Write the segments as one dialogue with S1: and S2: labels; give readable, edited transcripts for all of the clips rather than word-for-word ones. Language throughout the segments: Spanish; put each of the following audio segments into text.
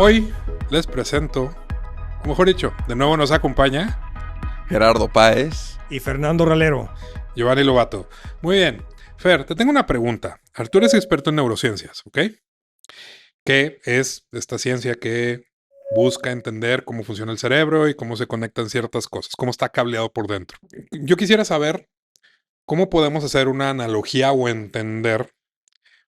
S1: Hoy les presento, o mejor dicho, de nuevo nos acompaña
S2: Gerardo Páez
S3: y Fernando Ralero.
S1: Giovanni Lobato. Muy bien. Fer, te tengo una pregunta. Arturo es experto en neurociencias, ¿ok? ¿Qué es esta ciencia que busca entender cómo funciona el cerebro y cómo se conectan ciertas cosas, cómo está cableado por dentro? Yo quisiera saber cómo podemos hacer una analogía o entender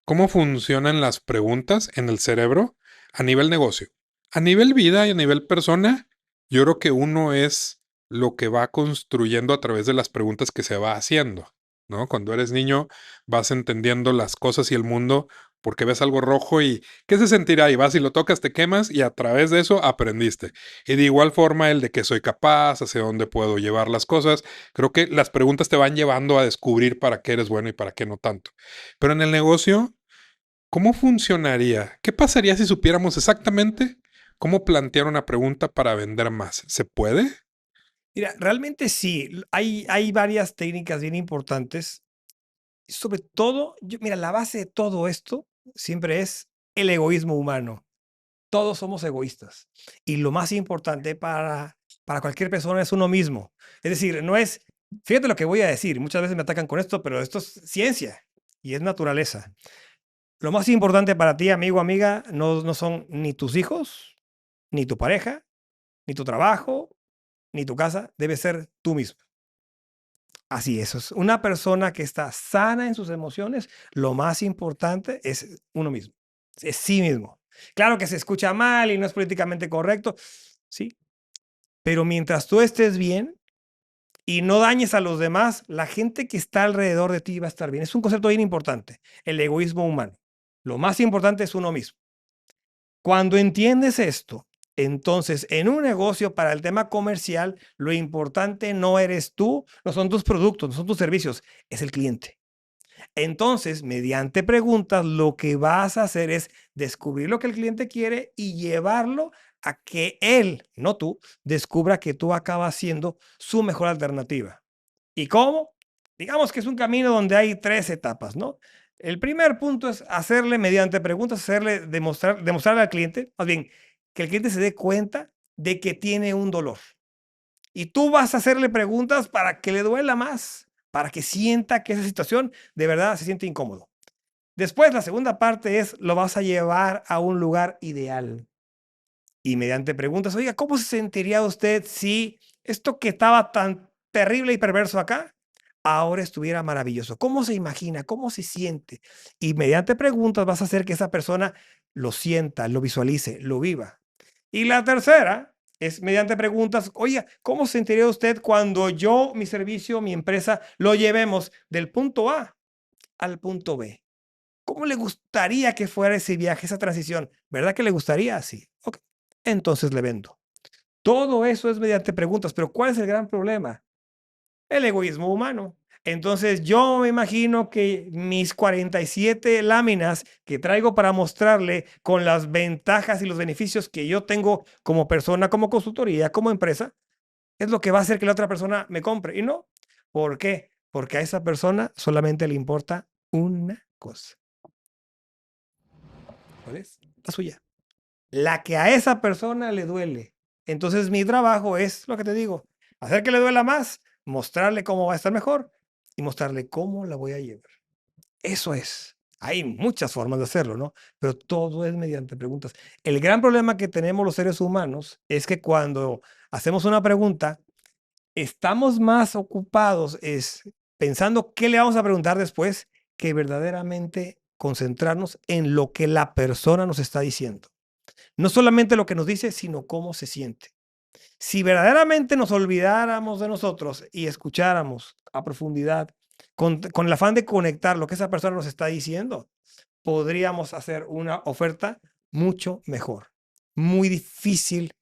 S1: cómo funcionan las preguntas en el cerebro a nivel negocio. A nivel vida y a nivel persona, yo creo que uno es lo que va construyendo a través de las preguntas que se va haciendo, ¿no? Cuando eres niño vas entendiendo las cosas y el mundo porque ves algo rojo y ¿qué se sentirá? Y vas y lo tocas, te quemas y a través de eso aprendiste. Y de igual forma el de que soy capaz, hacia dónde puedo llevar las cosas. Creo que las preguntas te van llevando a descubrir para qué eres bueno y para qué no tanto. Pero en el negocio, ¿cómo funcionaría? ¿Qué pasaría si supiéramos exactamente cómo plantear una pregunta para vender más? ¿Se puede?
S3: Mira, realmente sí, hay varias técnicas bien importantes. Sobre todo, mira, la base de todo esto siempre es el egoísmo humano. Todos somos egoístas. Y lo más importante para cualquier persona es uno mismo. Es decir, no es, fíjate lo que voy a decir, muchas veces me atacan con esto, pero esto es ciencia y es naturaleza. Lo más importante para ti, amigo, amiga, no son ni tus hijos, ni tu pareja, ni tu trabajo, ni tu casa, debe ser tú mismo. Así es una persona que está sana en sus emociones, lo más importante es uno mismo, es sí mismo. Claro que se escucha mal y no es políticamente correcto, sí, pero mientras tú estés bien y no dañes a los demás, la gente que está alrededor de ti va a estar bien. Es un concepto bien importante, el egoísmo humano. Lo más importante es uno mismo. Cuando entiendes esto, entonces en un negocio para el tema comercial, lo importante no eres tú, no son tus productos, no son tus servicios, es el cliente. Entonces, mediante preguntas, lo que vas a hacer es descubrir lo que el cliente quiere y llevarlo a que él, no tú, descubra que tú acabas siendo su mejor alternativa. ¿Y cómo? Digamos que es un camino donde hay 3 etapas, ¿no? El primer punto es hacerle mediante preguntas, demostrarle al cliente, más bien, que el cliente se dé cuenta de que tiene un dolor. Y tú vas a hacerle preguntas para que le duela más, para que sienta que esa situación de verdad se siente incómodo. Después, la segunda parte es, lo vas a llevar a un lugar ideal. Y mediante preguntas, oiga, ¿cómo se sentiría usted si esto que estaba tan terrible y perverso acá, ahora estuviera maravilloso? ¿Cómo se imagina? ¿Cómo se siente? Y mediante preguntas vas a hacer que esa persona lo sienta, lo visualice, lo viva. Y la tercera es mediante preguntas, oiga, ¿cómo se sentiría usted cuando yo, mi servicio, mi empresa, lo llevemos del punto A al punto B? ¿Cómo le gustaría que fuera ese viaje, esa transición? ¿Verdad que le gustaría? Sí. Ok. Entonces le vendo. Todo eso es mediante preguntas, pero ¿cuál es el gran problema? El egoísmo humano. Entonces yo me imagino que mis 47 láminas que traigo para mostrarle con las ventajas y los beneficios que yo tengo como persona, como consultoría, como empresa, es lo que va a hacer que la otra persona me compre. Y no. ¿Por qué? Porque a esa persona solamente le importa una cosa. ¿Cuál es? La suya. La que a esa persona le duele. Entonces mi trabajo es lo que te digo, hacer que le duela más, mostrarle cómo va a estar mejor y mostrarle cómo la voy a llevar. Eso es. Hay muchas formas de hacerlo, ¿no? Pero todo es mediante preguntas. El gran problema que tenemos los seres humanos es que cuando hacemos una pregunta, estamos más ocupados pensando qué le vamos a preguntar después que verdaderamente concentrarnos en lo que la persona nos está diciendo. No solamente lo que nos dice, sino cómo se siente. Si verdaderamente nos olvidáramos de nosotros y escucháramos a profundidad, con el afán de conectar lo que esa persona nos está diciendo, podríamos hacer una oferta mucho mejor. Muy difícil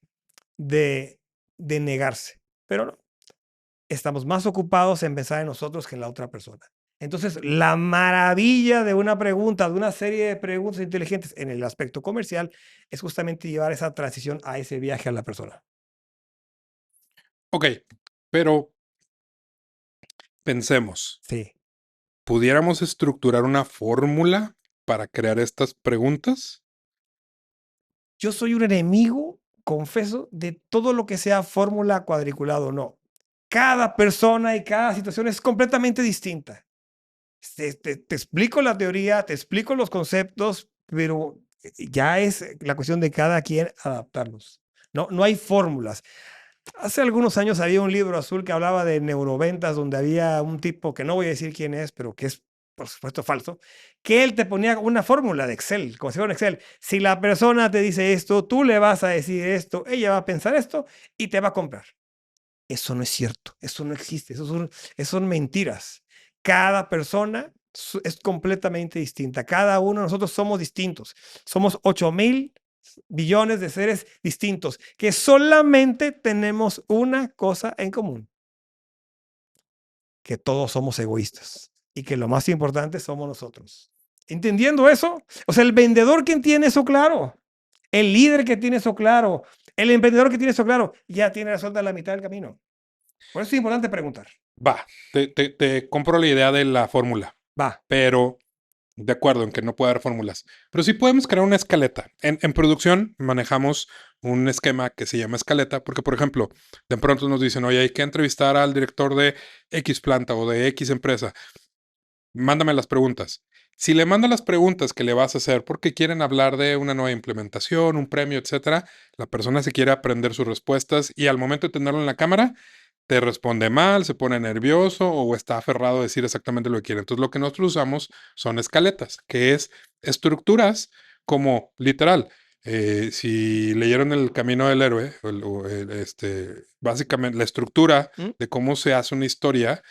S3: de, de negarse. Pero no, estamos más ocupados en pensar en nosotros que en la otra persona. Entonces, la maravilla de una pregunta, de una serie de preguntas inteligentes en el aspecto comercial, es justamente llevar esa transición a ese viaje a la persona.
S1: Ok, pero pensemos,
S3: Sí.
S1: ¿pudiéramos estructurar una fórmula para crear estas preguntas?
S3: Yo soy un enemigo, confeso, de todo lo que sea fórmula cuadriculado, no. Cada persona y cada situación es completamente distinta. Te explico la teoría, te explico los conceptos, pero ya es la cuestión de cada quien adaptarlos. No, no hay fórmulas. Hace algunos años había un libro azul que hablaba de neuroventas, donde había un tipo que no voy a decir quién es, pero que es, por supuesto, falso, que él te ponía una fórmula de Excel, como si fuera un Excel. Si la persona te dice esto, tú le vas a decir esto, ella va a pensar esto y te va a comprar. Eso no es cierto, eso no existe, eso son mentiras. Cada persona es completamente distinta. Cada uno de nosotros somos distintos. Somos 8.000 billones de seres distintos que solamente tenemos una cosa en común, que todos somos egoístas y que lo más importante somos nosotros. ¿Entendiendo eso? O sea, el vendedor que tiene eso claro, el líder que tiene eso claro, el emprendedor que tiene eso claro, ya tiene resuelta la mitad del camino. Por eso es importante preguntar.
S1: Va, te compro la idea de la fórmula,
S3: Va.
S1: pero de acuerdo en que no puede haber fórmulas. Pero sí podemos crear una escaleta. En producción manejamos un esquema que se llama escaleta, porque, por ejemplo, de pronto nos dicen, oye, hay que entrevistar al director de X planta o de X empresa. Mándame las preguntas. Si le mando las preguntas que le vas a hacer porque quieren hablar de una nueva implementación, un premio, etcétera, la persona se quiere aprender sus respuestas y al momento de tenerlo en la cámara, te responde mal, se pone nervioso o está aferrado a decir exactamente lo que quiere. Entonces, lo que nosotros usamos son escaletas, que es estructuras como literal. Si leyeron El Camino del Héroe, básicamente la estructura
S3: ¿Mm?
S1: de cómo se hace una historia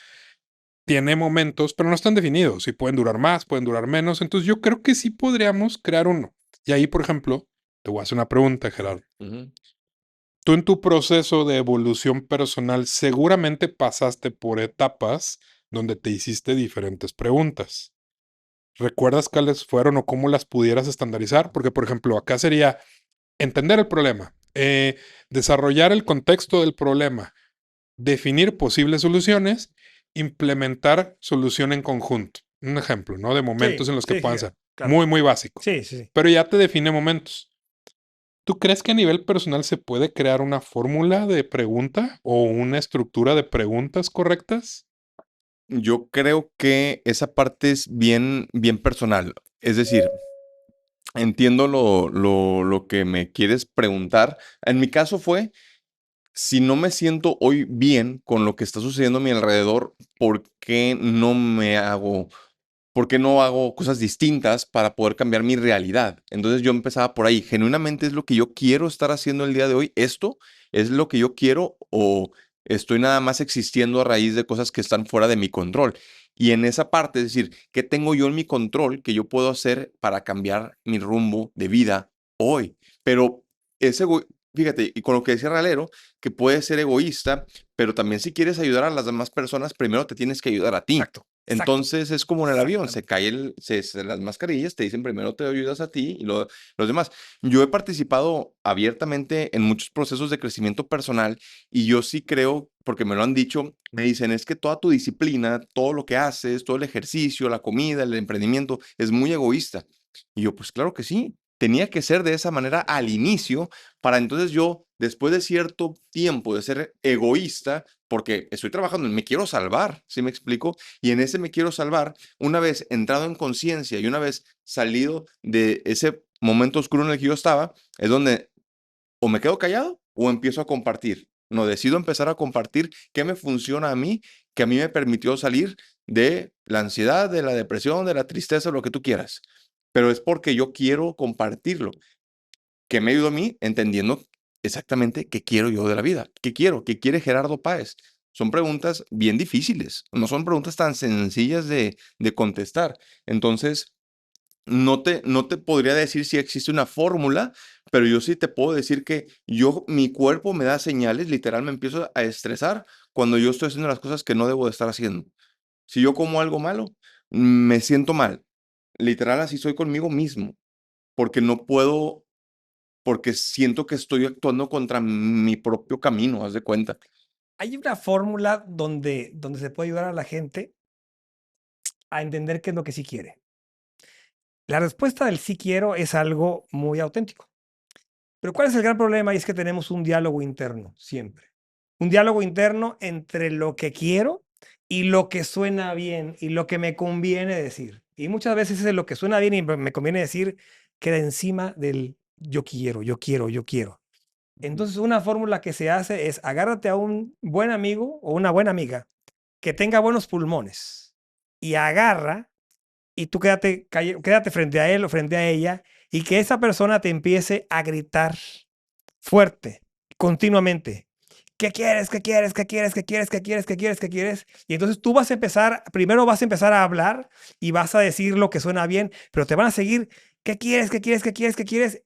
S1: tiene momentos, pero no están definidos y pueden durar más, pueden durar menos. Entonces yo creo que sí podríamos crear uno. Y ahí, por ejemplo, te voy a hacer una pregunta, Gerardo.
S2: Ujú.
S1: Tú en tu proceso de evolución personal seguramente pasaste por etapas donde te hiciste diferentes preguntas. ¿Recuerdas cuáles fueron o cómo las pudieras estandarizar? Porque, por ejemplo, acá sería entender el problema, desarrollar el contexto del problema, definir posibles soluciones, implementar solución en conjunto. Un ejemplo, ¿no? De momentos
S3: Sí,
S1: en los que
S3: sí, sí,
S1: puedan ser.
S3: claro.
S1: Muy, muy básico.
S3: Sí, sí, sí.
S1: Pero ya te define momentos. ¿Tú crees que a nivel personal se puede crear una fórmula de pregunta o una estructura de preguntas correctas?
S2: Yo creo que esa parte es bien, bien personal. Es decir, entiendo lo que me quieres preguntar. En mi caso fue, si no me siento hoy bien con lo que está sucediendo a mi alrededor, ¿por qué no hago cosas distintas para poder cambiar mi realidad? Entonces yo empezaba por ahí. Genuinamente es lo que yo quiero estar haciendo el día de hoy. ¿Esto es lo que yo quiero o estoy nada más existiendo a raíz de cosas que están fuera de mi control? Y en esa parte, es decir, ¿qué tengo yo en mi control que yo puedo hacer para cambiar mi rumbo de vida hoy? Pero fíjate, y con lo que decía Ralero, que puedes ser egoísta, pero también si quieres ayudar a las demás personas, primero te tienes que ayudar a ti.
S3: Exacto. Exacto.
S2: Entonces es como en el avión, se
S3: Exactamente.
S2: cae las mascarillas, te dicen primero te ayudas a ti y los demás. Yo he participado abiertamente en muchos procesos de crecimiento personal y yo sí creo, porque me lo han dicho, me dicen, es que toda tu disciplina, todo lo que haces, todo el ejercicio, la comida, el emprendimiento, es muy egoísta. Y yo, pues claro que sí, tenía que ser de esa manera al inicio para entonces yo, después de cierto tiempo de ser egoísta, porque estoy trabajando en me quiero salvar, ¿sí me explico? Y en ese me quiero salvar, una vez entrado en conciencia y una vez salido de ese momento oscuro en el que yo estaba, es donde o me quedo callado o empiezo a compartir. No, decido empezar a compartir qué me funciona a mí, que a mí me permitió salir de la ansiedad, de la depresión, de la tristeza, lo que tú quieras. Pero es porque yo quiero compartirlo. ¿Qué me ayudó a mí? Entendiendo exactamente qué quiero yo de la vida. ¿Qué quiero? ¿Qué quiere Gerardo Páez? Son preguntas bien difíciles. No son preguntas tan sencillas de contestar. Entonces, no te podría decir si existe una fórmula, pero yo sí te puedo decir que mi cuerpo me da señales, literal me empiezo a estresar cuando yo estoy haciendo las cosas que no debo de estar haciendo. Si yo como algo malo, me siento mal. Literal así soy conmigo mismo, porque no puedo, porque siento que estoy actuando contra mi propio camino, haz de cuenta.
S3: Hay una fórmula donde se puede ayudar a la gente a entender qué es lo que sí quiere. La respuesta del sí quiero es algo muy auténtico. Pero ¿cuál es el gran problema? Y es que tenemos un diálogo interno siempre. Un diálogo interno entre lo que quiero y lo que suena bien y lo que me conviene decir. Y muchas veces lo que suena bien y me conviene decir queda encima del yo quiero, yo quiero, yo quiero. Entonces una fórmula que se hace es agárrate a un buen amigo o una buena amiga que tenga buenos pulmones y agarra y tú quédate frente a él o frente a ella y que esa persona te empiece a gritar fuerte, continuamente. ¿Qué quieres? ¿Qué quieres? ¿Qué quieres? ¿Qué quieres? ¿Qué quieres? ¿Qué quieres? ¿Qué quieres? Y entonces tú primero vas a empezar a hablar y vas a decir lo que suena bien, pero te van a seguir. ¿Qué quieres? ¿Qué quieres? ¿Qué quieres? ¿Qué quieres?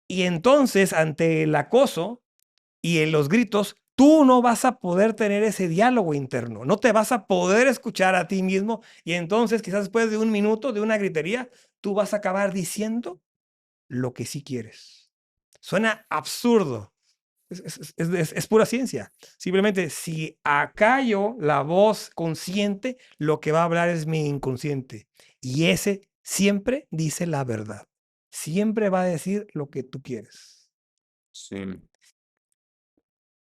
S3: Y entonces, ante el acoso y en los gritos, tú no vas a poder tener ese diálogo interno, no te vas a poder escuchar a ti mismo y entonces quizás después de un minuto de una gritería, tú vas a acabar diciendo lo que sí quieres. Suena absurdo. Es pura ciencia. Simplemente si acallo la voz consciente, lo que va a hablar es mi inconsciente. Y ese siempre dice la verdad. Siempre va a decir lo que tú quieres.
S2: Sí.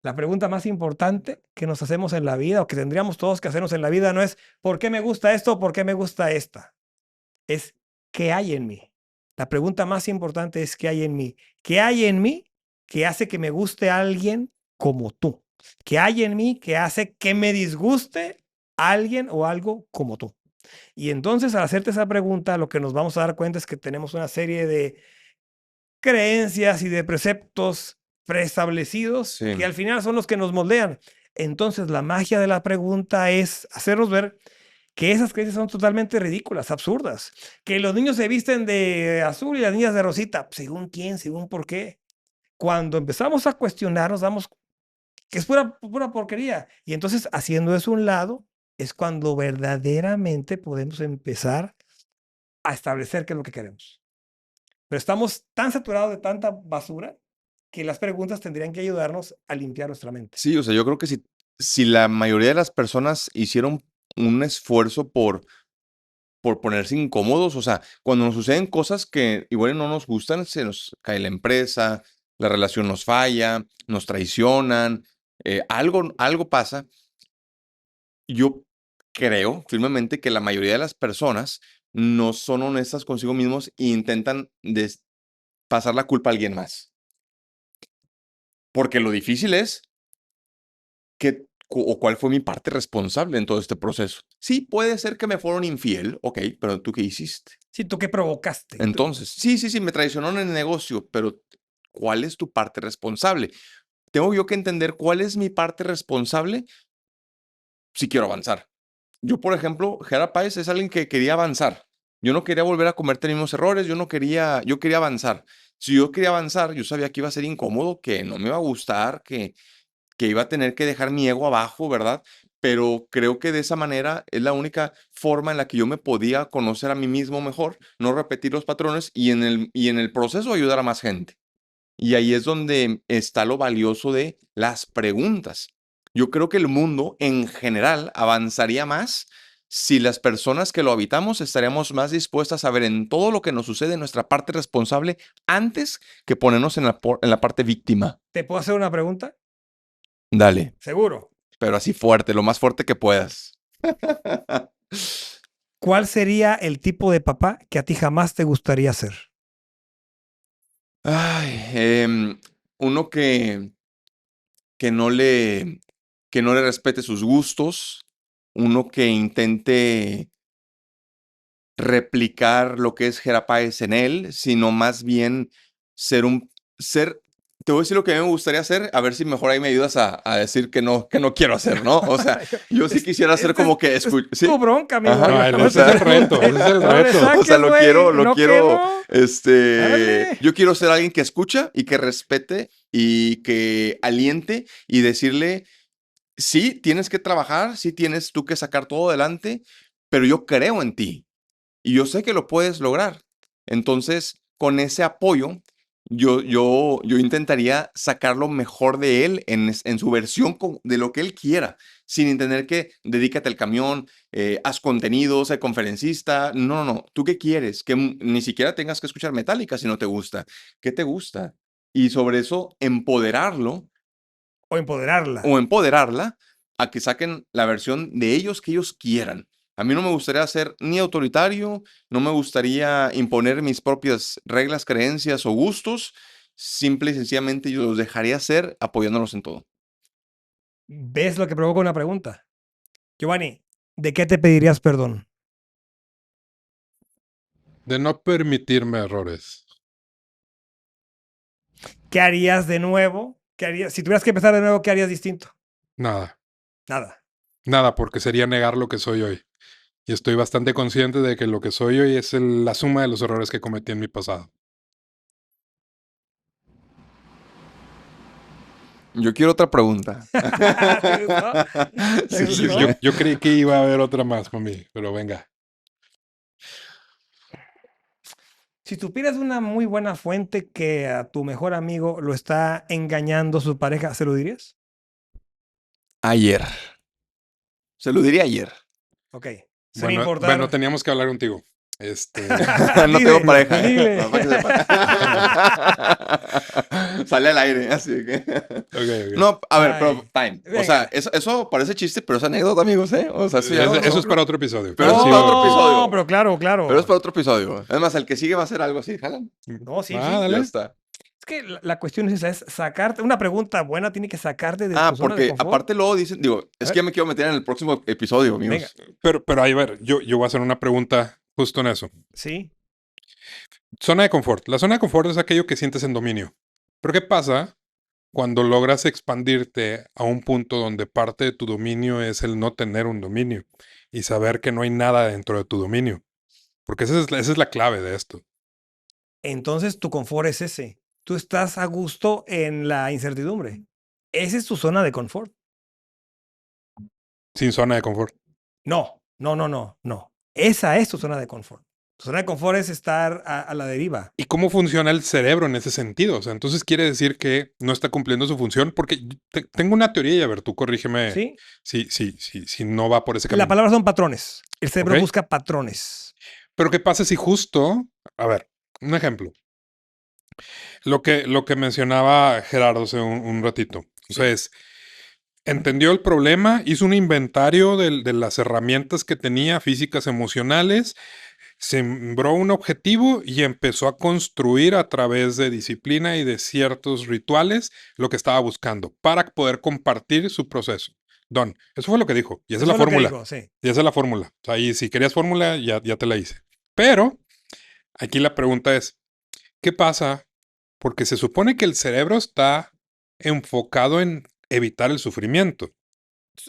S3: La pregunta más importante que nos hacemos en la vida o que tendríamos todos que hacernos en la vida no es ¿por qué me gusta esto o por qué me gusta esta? Es ¿qué hay en mí? La pregunta más importante es ¿qué hay en mí? ¿Qué hay en mí que hace que me guste a alguien como tú? ¿Qué hay en mí que hace que me disguste alguien o algo como tú? Y entonces al hacerte esa pregunta, lo que nos vamos a dar cuenta es que tenemos una serie de creencias y de preceptos preestablecidos que
S2: Sí.
S3: al final son los que nos moldean. Entonces la magia de la pregunta es hacernos ver que esas creencias son totalmente ridículas, absurdas, que los niños se visten de azul y las niñas de rosita, según quién, según por qué. Cuando empezamos a cuestionar, nos damos que es pura porquería. Y entonces, haciendo eso a un lado, es cuando verdaderamente podemos empezar a establecer qué es lo que queremos. Pero estamos tan saturados de tanta basura que las preguntas tendrían que ayudarnos a limpiar nuestra mente.
S2: Sí, o sea, yo creo que si la mayoría de las personas hicieron un esfuerzo por ponerse incómodos, o sea, cuando nos suceden cosas que igual no nos gustan, se nos cae la empresa, la relación nos falla, nos traicionan, algo pasa. Yo creo firmemente que la mayoría de las personas no son honestas consigo mismos e intentan pasar la culpa a alguien más. Porque lo difícil es cuál fue mi parte responsable en todo este proceso. Sí, puede ser que me fueron infiel, ok, pero ¿tú qué hiciste?
S3: Sí, ¿tú qué provocaste?
S2: Entonces, sí, me traicionaron en el negocio, pero ¿cuál es tu parte responsable? Tengo yo que entender cuál es mi parte responsable si quiero avanzar. Yo, por ejemplo, Gerard Páez es alguien que quería avanzar. Yo no quería volver a cometer los mismos errores, yo quería avanzar. Si yo quería avanzar, yo sabía que iba a ser incómodo, que no me iba a gustar, que iba a tener que dejar mi ego abajo, ¿verdad? Pero creo que de esa manera es la única forma en la que yo me podía conocer a mí mismo mejor, no repetir los patrones y en el proceso ayudar a más gente. Y ahí es donde está lo valioso de las preguntas. Yo creo que el mundo en general avanzaría más si las personas que lo habitamos estaríamos más dispuestas a ver en todo lo que nos sucede nuestra parte responsable antes que ponernos en la parte víctima.
S3: ¿Te puedo hacer una pregunta?
S2: Dale,
S3: Seguro.
S2: pero así fuerte, lo más fuerte que puedas.
S3: ¿Cuál sería el tipo de papá que a ti jamás te gustaría ser?
S2: Ay, uno que no le, que no le respete sus gustos, uno que intente replicar lo que es Gerapáez en él, sino más bien ser, te voy a decir lo que a mí me gustaría hacer, a ver si mejor ahí me ayudas a decir que no quiero hacer, ¿no? O sea, yo sí quisiera hacer como que
S3: es
S2: ¿sí?
S3: tu bronca, amigo.
S2: Ajá.
S1: No, ese es el reto, ese es el
S3: No le
S1: reto.
S3: saques,
S2: O sea, lo
S3: güey,
S2: quiero,
S3: no que no. Árale.
S2: yo quiero ser alguien que escucha y que respete y que aliente y decirle, sí, tienes que trabajar, sí tienes tú que sacar todo adelante, pero yo creo en ti y yo sé que lo puedes lograr. Entonces, con ese apoyo, yo intentaría sacar lo mejor de él en su versión de lo que él quiera, sin tener que dedícate al camión, haz contenido, sé conferencista. No. ¿Tú qué quieres? Que ni siquiera tengas que escuchar Metallica si no te gusta. ¿Qué te gusta? y sobre eso empoderarlo
S3: O empoderarla.
S2: o empoderarla a que saquen la versión de ellos que ellos quieran. A mí no me gustaría ser ni autoritario, no me gustaría imponer mis propias reglas, creencias o gustos. Simple y sencillamente yo los dejaría hacer apoyándolos en todo.
S3: ¿Ves lo que provoca una pregunta? Giovanni, ¿de qué te pedirías perdón?
S1: De no permitirme errores.
S3: ¿Qué harías de nuevo? ¿Qué harías? Si tuvieras que empezar de nuevo, ¿qué harías distinto?
S1: Nada.
S3: Nada.
S1: Nada, porque sería negar lo que soy hoy. Y estoy bastante consciente de que lo que soy hoy es la suma de los errores que cometí en mi pasado.
S2: Yo quiero otra pregunta.
S3: ¿Te gustó? ¿Te
S2: Sí, sí,
S3: gustó?
S2: sí.
S1: Yo creí que iba a haber otra más para mí, pero venga.
S3: Si supieras una muy buena fuente que a tu mejor amigo lo está engañando su pareja, ¿se lo dirías?
S2: Ayer. Se lo diría ayer.
S3: Ok. Sin
S1: Bueno,
S3: importar.
S1: teníamos que hablar contigo.
S2: No
S3: Dile,
S2: tengo pareja, ¿eh?
S3: dile.
S2: No, para que sepa. Sale al aire, así que.
S1: Ok.
S2: No, a ver, pero
S3: Ay,
S2: time. O sea,
S3: venga.
S2: eso parece chiste, pero es anécdota, amigos, ¿eh? O sea, eso ya
S1: Eso
S2: no-
S1: es para otro episodio.
S2: Pero eso es
S1: sí,
S2: para otro episodio.
S3: No, pero claro, claro.
S2: Pero es para otro episodio. Es más, el que sigue va a ser algo así, jalan.
S3: No, sí,
S1: Ah,
S3: sí.
S2: Ya
S1: dale.
S2: está.
S3: Es que la cuestión es esa, es sacarte, una pregunta buena tiene que sacarte de
S2: Ah,
S3: tu zona de
S2: porque
S3: confort.
S2: aparte luego dicen, digo,
S3: A
S2: es
S3: ver.
S2: que ya me quiero meter en el próximo episodio, amigos.
S3: Venga,
S1: Pero ahí, a ver, yo voy a hacer una pregunta justo en eso.
S3: sí.
S1: Zona de confort. La zona de confort es aquello que sientes en dominio. Pero ¿qué pasa cuando logras expandirte a un punto donde parte de tu dominio es el no tener un dominio y saber que no hay nada dentro de tu dominio? Porque esa es la clave de esto.
S3: Entonces tu confort es ese. Tú estás a gusto en la incertidumbre. Esa es tu zona de confort.
S1: Sin zona de confort.
S3: No, no, no, no, no. Esa es tu zona de confort. Tu zona de confort es estar a la deriva.
S1: ¿Y cómo funciona el cerebro en ese sentido? O sea, entonces quiere decir que no está cumpliendo su función porque tengo una teoría y a ver, tú corrígeme
S3: ¿Sí?
S1: si no va por ese
S3: La
S1: camino.
S3: palabra son patrones. El cerebro
S1: ¿Ok?
S3: busca patrones.
S1: Pero ¿qué pasa si justo, a ver, un ejemplo, lo que mencionaba Gerardo hace un ratito, o sea, es, entendió el problema, hizo un inventario de las herramientas que tenía, físicas, emocionales, sembró un objetivo y empezó a construir a través de disciplina y de ciertos rituales lo que estaba buscando para poder compartir su proceso. Don, eso fue lo que dijo. Y esa es
S3: Eso
S1: la
S3: es lo que
S1: fórmula.
S3: digo, sí.
S1: Y esa es la fórmula. O sea, y si querías fórmula, ya te la hice. Pero aquí la pregunta es, ¿qué pasa? Porque se supone que el cerebro está enfocado en evitar el sufrimiento,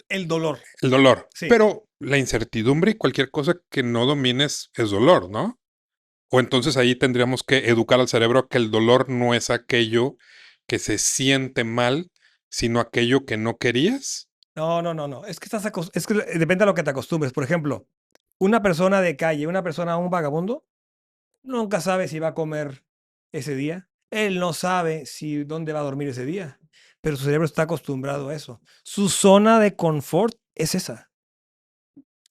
S3: El dolor,
S1: el dolor.
S3: sí.
S1: Pero la incertidumbre y cualquier cosa que no domines es dolor, ¿no? O entonces ahí tendríamos que educar al cerebro que el dolor no es aquello que se siente mal, sino aquello que no querías.
S3: No, no, no, no. Es que es que depende de lo que te acostumbres. Por ejemplo, una persona de calle, un vagabundo, nunca sabe si va a comer ese día. Él no sabe si dónde va a dormir ese día. Pero su cerebro está acostumbrado a eso. Su zona de confort es esa.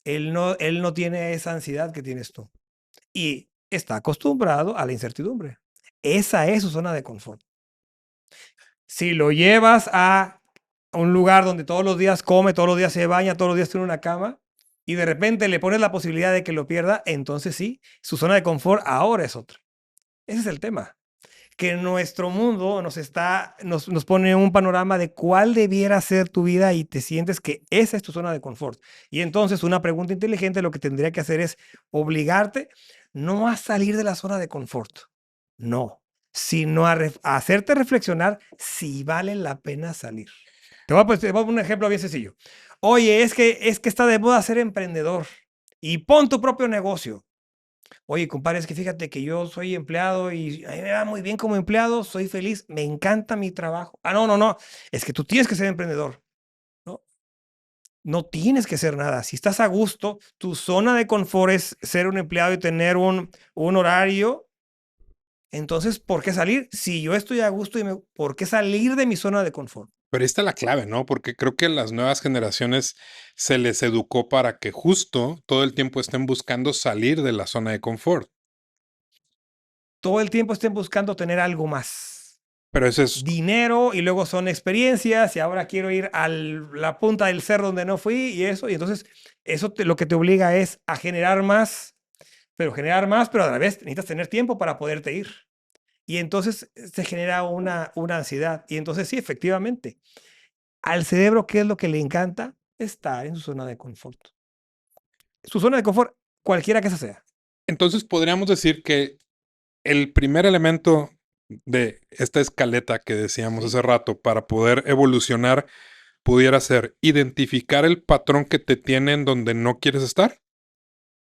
S3: Él no tiene esa ansiedad que tienes tú. Y está acostumbrado a la incertidumbre. Esa es su zona de confort. Si lo llevas a un lugar donde todos los días come, todos los días se baña, todos los días tiene una cama, y de repente le pones la posibilidad de que lo pierda, entonces sí, su zona de confort ahora es otra. Ese es el tema. Que nuestro mundo nos pone un panorama de cuál debiera ser tu vida y te sientes que esa es tu zona de confort. Y entonces una pregunta inteligente lo que tendría que hacer es obligarte no a salir de la zona de confort, no, sino a hacerte reflexionar si vale la pena salir. Te voy a poner un ejemplo bien sencillo. Oye, es que está de moda ser emprendedor y pon tu propio negocio. Oye, compadre, es que fíjate que yo soy empleado y a mí me va muy bien como empleado, soy feliz, me encanta mi trabajo. Ah, no, no, no, es que tú tienes que ser emprendedor, ¿no? No tienes que hacer nada. Si estás a gusto, tu zona de confort es ser un empleado y tener un horario. Entonces, ¿por qué salir? Si yo estoy a gusto, ¿por qué salir de mi zona de confort?
S1: Pero ahí está la clave, ¿no? Porque creo que a las nuevas generaciones se les educó para que justo todo el tiempo estén buscando salir de la zona de confort.
S3: Todo el tiempo estén buscando tener algo más.
S1: Pero ese es,
S3: dinero y luego son experiencias y ahora quiero ir a la punta del cerro donde no fui y eso. Y entonces eso lo que te obliga es a generar más, pero a la vez necesitas tener tiempo para poderte ir. Y entonces se genera una ansiedad. Y entonces sí, efectivamente, al cerebro, ¿qué es lo que le encanta? Estar en su zona de confort. Su zona de confort, cualquiera que esa sea.
S1: entonces podríamos decir que el primer elemento de esta escaleta que decíamos
S3: Sí.
S1: hace rato para poder evolucionar pudiera ser identificar el patrón que te tiene en donde no quieres estar.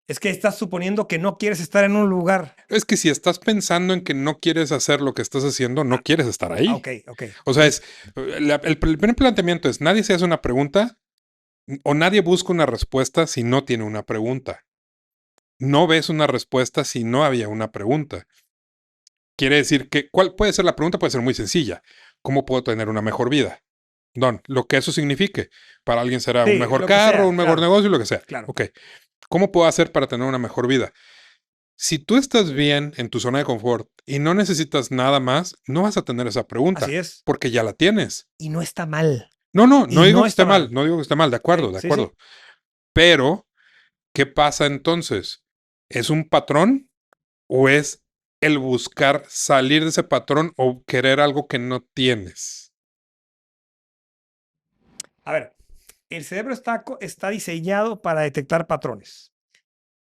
S3: Es que estás suponiendo que no quieres estar en un lugar.
S1: Es que si estás pensando en que no quieres hacer lo que estás haciendo, no quieres estar ahí.
S3: Ok, ok.
S1: O sea, el primer planteamiento es, nadie se hace una pregunta o nadie busca una respuesta si no tiene una pregunta. No ves una respuesta si no había una pregunta. Quiere decir que, ¿cuál puede ser la pregunta? Puede ser muy sencilla. ¿Cómo puedo tener una mejor vida? Don, lo que eso signifique. Para alguien será un
S3: Sí,
S1: mejor
S3: lo que
S1: carro,
S3: sea,
S1: un mejor
S3: claro,
S1: negocio, lo que sea.
S3: claro.
S1: Ok. ¿Cómo puedo hacer para tener una mejor vida? Si tú estás bien en tu zona de confort y no necesitas nada más, no vas a tener esa pregunta
S3: Así es.
S1: porque ya la tienes.
S3: Y no está mal.
S1: No, no, no
S3: Y
S1: digo
S3: no
S1: que esté
S3: está
S1: mal,
S3: mal.
S1: no digo que esté mal, de acuerdo,
S3: Sí,
S1: de
S3: sí, sí.
S1: acuerdo. Pero, ¿qué pasa entonces? ¿Es un patrón o es el buscar salir de ese patrón o querer algo que no tienes?
S3: A ver, el cerebro está diseñado para detectar patrones.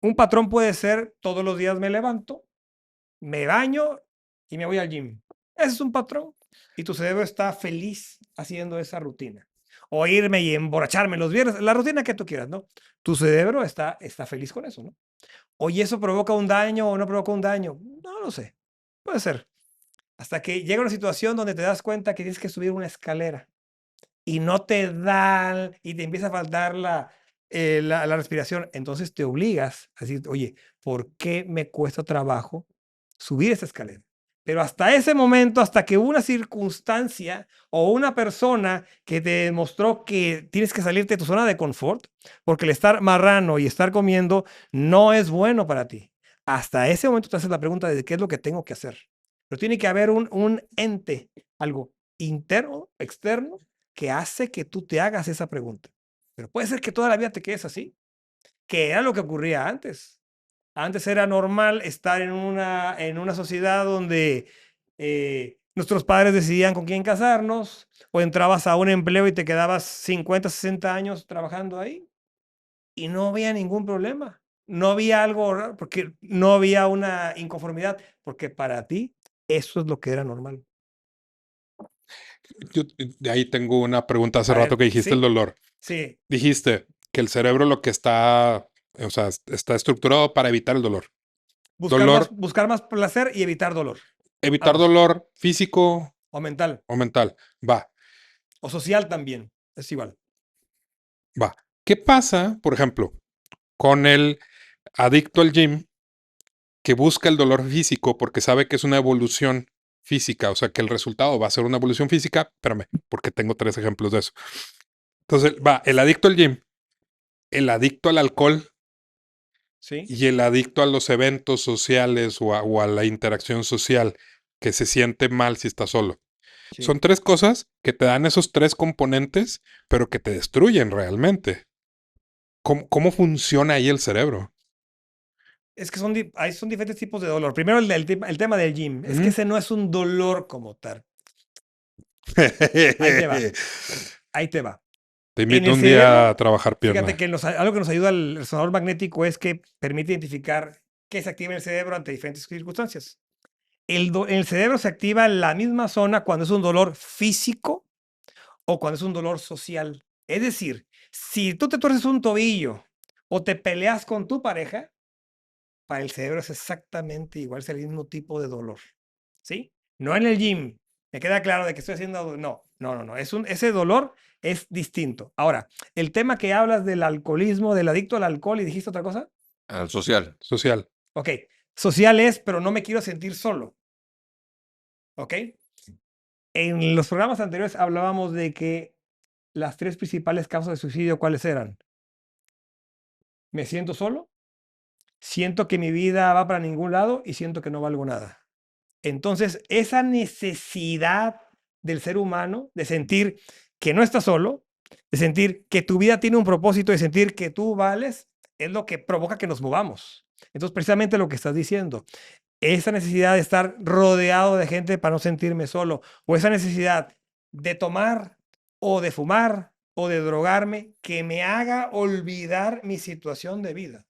S3: Un patrón puede ser todos los días me levanto, me baño y me voy al gym. Ese es un patrón. Y tu cerebro está feliz haciendo esa rutina. O irme y emborracharme los viernes, la rutina que tú quieras, ¿no? Tu cerebro está feliz con eso, ¿no? Oye, ¿eso provoca un daño o no provoca un daño? No lo sé. Puede ser. Hasta que llega una situación donde te das cuenta que tienes que subir una escalera y no te dan y te empieza a faltar la respiración. Entonces te obligas a decir, oye, ¿por qué me cuesta trabajo subir esta escalera? Pero hasta ese momento, hasta que una circunstancia o una persona que te demostró que tienes que salirte de tu zona de confort, porque el estar marrano y estar comiendo no es bueno para ti. Hasta ese momento te haces la pregunta de qué es lo que tengo que hacer. Pero tiene que haber un ente, algo interno, externo, que hace que tú te hagas esa pregunta. Pero puede ser que toda la vida te quedes así, que era lo que ocurría antes. Antes era normal estar en una sociedad donde nuestros padres decidían con quién casarnos, o entrabas a un empleo y te quedabas 50, 60 años trabajando ahí y no había ningún problema. No había algo raro, porque no había una inconformidad, porque para ti eso es lo que era normal.
S1: Yo de ahí tengo una pregunta hace
S3: A
S1: rato
S3: ver,
S1: que dijiste el
S3: sí,
S1: dolor.
S3: sí.
S1: Dijiste que el cerebro lo que está, o sea, está estructurado para evitar el dolor. Dolor,
S3: Buscar más placer y evitar dolor.
S1: evitar
S3: Ambos.
S1: dolor físico
S3: O mental.
S1: o mental. Va,
S3: O social también. Es igual.
S1: va. ¿Qué pasa, por ejemplo, con el adicto al gym que busca el dolor físico porque sabe que es una evolución física, o sea, que el resultado va a ser una evolución física? Espérame, porque tengo 3 ejemplos de eso. Entonces, va, el adicto al gym, el adicto al alcohol
S3: ¿Sí?
S1: y el adicto a los eventos sociales o a la interacción social, que se siente mal si está solo.
S3: Sí.
S1: Son 3 cosas que te dan esos 3 componentes, pero que te destruyen realmente. ¿Cómo funciona ahí el cerebro?
S3: Es que son diferentes tipos de dolor. Primero el tema del gym. Es que
S1: Ujú.
S3: ese no es un dolor como tal. Ahí te va. Ahí te va.
S1: Te
S3: En
S1: invito
S3: el
S1: un día a
S3: cerebro,
S1: trabajar
S3: fíjate
S1: pierna.
S3: que algo que nos ayuda el resonador magnético es que permite identificar qué se activa en el cerebro ante diferentes circunstancias. En el cerebro se activa la misma zona cuando es un dolor físico o cuando es un dolor social. Es decir, si tú te torces un tobillo o te peleas con tu pareja, para el cerebro es exactamente igual, es el mismo tipo de dolor. ¿Sí? No en el gym. Me queda claro de que estoy haciendo. No, no, no, no. Ese dolor es distinto. Ahora, el tema que hablas del alcoholismo, del adicto al alcohol, y dijiste otra cosa.
S2: Al social.
S1: Social.
S3: Ok. Social es, pero no me quiero sentir solo. ¿Ok? En los programas anteriores hablábamos de que las 3 principales causas de suicidio, ¿cuáles eran? Me siento solo, siento que mi vida va para ningún lado y siento que no valgo nada. Entonces, esa necesidad del ser humano de sentir que no estás solo, de sentir que tu vida tiene un propósito, de sentir que tú vales, es lo que provoca que nos movamos. Entonces, precisamente lo que estás diciendo, esa necesidad de estar rodeado de gente para no sentirme solo, o esa necesidad de tomar o de fumar o de drogarme que me haga olvidar mi situación de vida.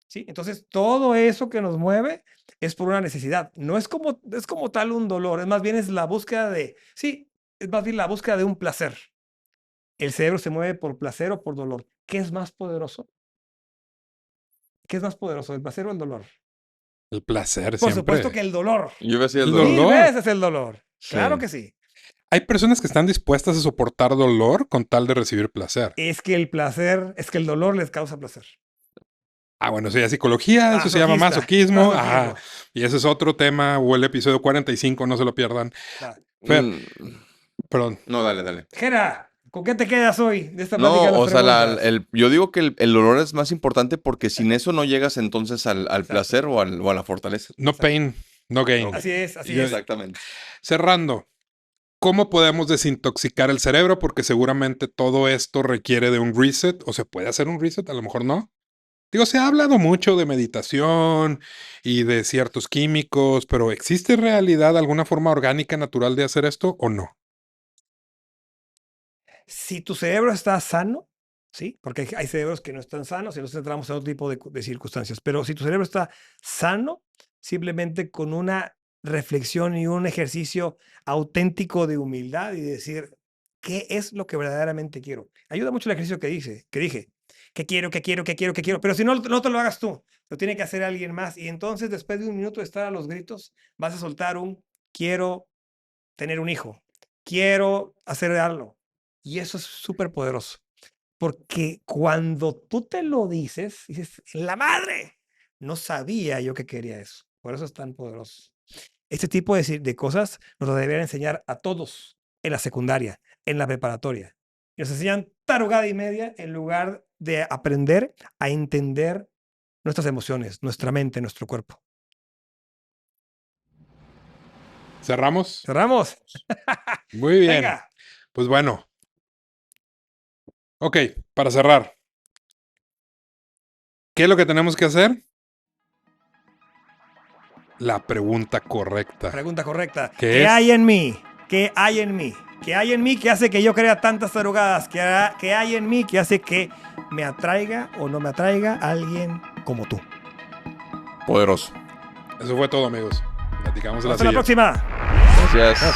S3: ¿Sí? Entonces, todo eso que nos mueve es por una necesidad. No es como tal un dolor, es más bien es la búsqueda de, sí, es más bien la búsqueda de un placer. El cerebro se mueve por placer o por dolor. ¿Qué es más poderoso? ¿Qué es más poderoso, el placer o el dolor?
S1: El placer
S3: Por supuesto
S1: siempre.
S3: que el dolor.
S2: Yo voy a decir el
S1: El
S2: dolor.
S3: Mil
S1: dolor.
S3: veces el dolor. Claro
S2: Sí.
S3: que sí.
S1: Hay personas que están dispuestas a soportar dolor con tal de recibir placer.
S3: Es que el dolor les causa placer.
S1: Ah, bueno, eso ya es psicología, eso se llama masoquismo. Ah, y ese es otro tema, o el episodio 45, no se lo pierdan. Fer,
S2: Mm,
S1: perdón.
S2: No, dale.
S3: Jera, ¿con qué te quedas hoy de esta plática de
S2: No,
S3: las
S2: o sea,
S3: preguntas?
S2: yo digo que el dolor es más importante porque sin eso no llegas entonces al
S3: Exacto.
S2: placer o a la fortaleza.
S1: No pain, no gain.
S2: Ok.
S3: Así es, así
S1: Yo-
S3: es.
S2: Exactamente.
S1: Cerrando, ¿cómo podemos desintoxicar el cerebro? Porque seguramente todo esto requiere de un reset, o se puede hacer un reset, a lo mejor no. Digo, se ha hablado mucho de meditación y de ciertos químicos, pero ¿existe en realidad alguna forma orgánica natural de hacer esto o no?
S3: Si tu cerebro está sano, ¿sí? Porque hay cerebros que no están sanos y entonces entramos en otro tipo de circunstancias. Pero si tu cerebro está sano, simplemente con una reflexión y un ejercicio auténtico de humildad y decir, ¿qué es lo que verdaderamente quiero? Ayuda mucho el ejercicio que dije, ¿qué quiero, qué quiero, qué quiero, qué quiero? Pero si no te lo hagas tú, lo tiene que hacer alguien más. Y entonces, después de un minuto de estar a los gritos, vas a soltar un quiero tener un hijo, quiero hacer algo. Y eso es súper poderoso. Porque cuando tú te lo dices, dices, la madre, no sabía yo que quería eso. Por eso es tan poderoso. Este tipo de cosas nos lo deberían enseñar a todos en la secundaria, en la preparatoria. Y nos enseñan tarugada y media en lugar de aprender a entender nuestras emociones, nuestra mente, nuestro cuerpo.
S1: ¿Cerramos?
S3: ¿Cerramos?
S1: Muy bien.
S3: Venga.
S1: Pues bueno. Ok, para cerrar. ¿Qué es lo que tenemos que hacer? La pregunta correcta.
S3: Pregunta correcta.
S1: ¿Qué
S3: ¿Qué
S1: es?
S3: hay en mí? ¿Qué hay en mí? ¿Qué hay en mí que hace que yo crea tantas tarugadas? ¿Qué hay en mí que hace que me atraiga o no me atraiga alguien como tú?
S2: Poderoso.
S1: Eso fue todo, amigos. Platicamos en la
S3: Hasta la
S1: siguiente.
S3: próxima.
S2: Gracias.